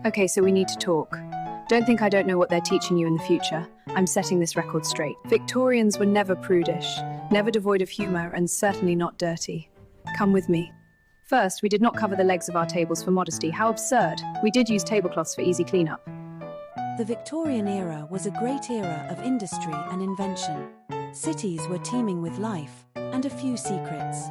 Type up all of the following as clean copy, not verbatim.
Okay, so we need to talk. Don't think I don't know what they're teaching you in the future. I'm setting this record straight. Victorians were never prudish, never devoid of humour, and certainly not dirty. Come with me. First, we did not cover the legs of our tables for modesty. How absurd. We did use tablecloths for easy cleanup. The Victorian era was a great era of industry and invention. Cities were teeming with life, and a few secrets.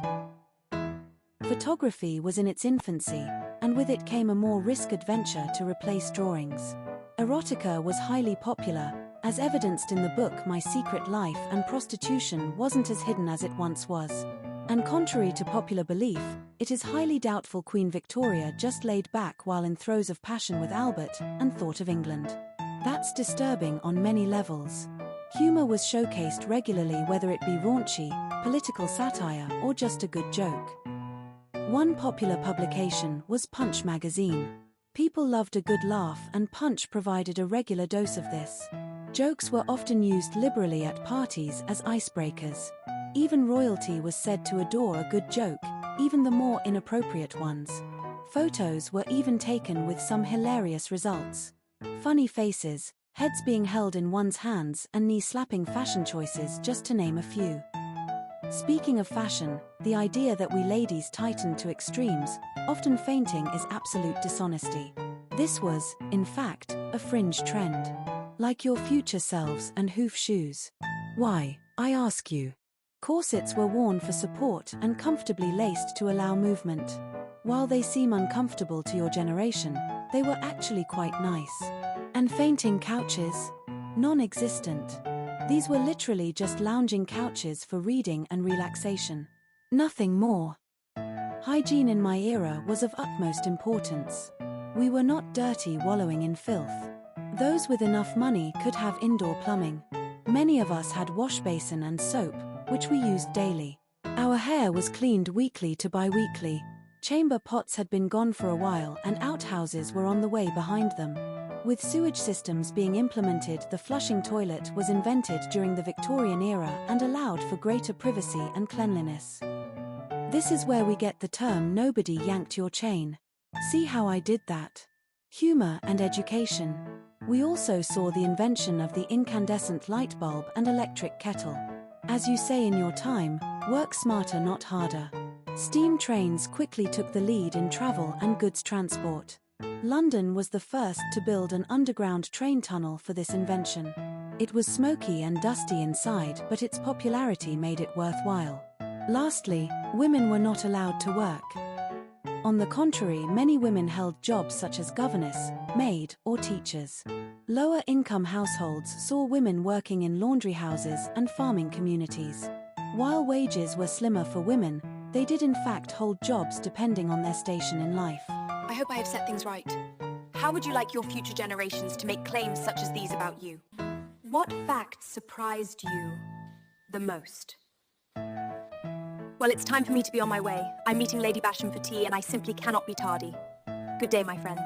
Photography was in its infancy, and with it came a more risk adventure to replace drawings. Erotica was highly popular, as evidenced in the book My Secret Life, and prostitution wasn't as hidden as it once was. And contrary to popular belief, it is highly doubtful Queen Victoria just laid back while in throes of passion with Albert and thought of England. That's disturbing on many levels. Humour was showcased regularly, whether it be raunchy, political satire, or just a good joke. One popular publication was Punch magazine. People loved a good laugh, and Punch provided a regular dose of this. Jokes were often used liberally at parties as icebreakers. Even royalty was said to adore a good joke, even the more inappropriate ones. Photos were even taken with some hilarious results. Funny faces, heads being held in one's hands, and knee-slapping fashion choices, just to name a few. Speaking of fashion, the idea that we ladies tighten to extremes, often fainting, is absolute dishonesty. This was, in fact, a fringe trend. Like your future selves and hoof shoes. Why, I ask you? Corsets were worn for support and comfortably laced to allow movement. While they seem uncomfortable to your generation, they were actually quite nice. And fainting couches? Non-existent. These were literally just lounging couches for reading and relaxation. Nothing more. Hygiene in my era was of utmost importance. We were not dirty wallowing in filth. Those with enough money could have indoor plumbing. Many of us had wash basin and soap, which we used daily. Our hair was cleaned weekly to bi-weekly. Chamber pots had been gone for a while, and outhouses were on the way behind them. With sewage systems being implemented, the flushing toilet was invented during the Victorian era and allowed for greater privacy and cleanliness. This is where we get the term "nobody yanked your chain." See how I did that? Humour and education. We also saw the invention of the incandescent light bulb and electric kettle. As you say in your time, work smarter, not harder. Steam trains quickly took the lead in travel and goods transport. London was the first to build an underground train tunnel for this invention. It was smoky and dusty inside, but its popularity made it worthwhile. Lastly, women were not allowed to work. On the contrary, many women held jobs such as governess, maid, or teachers. Lower-income households saw women working in laundry houses and farming communities. While wages were slimmer for women, they did in fact hold jobs depending on their station in life. I hope I have set things right. How would you like your future generations to make claims such as these about you? What facts surprised you the most? Well, it's time for me to be on my way. I'm meeting Lady Basham for tea, and I simply cannot be tardy. Good day, my friends.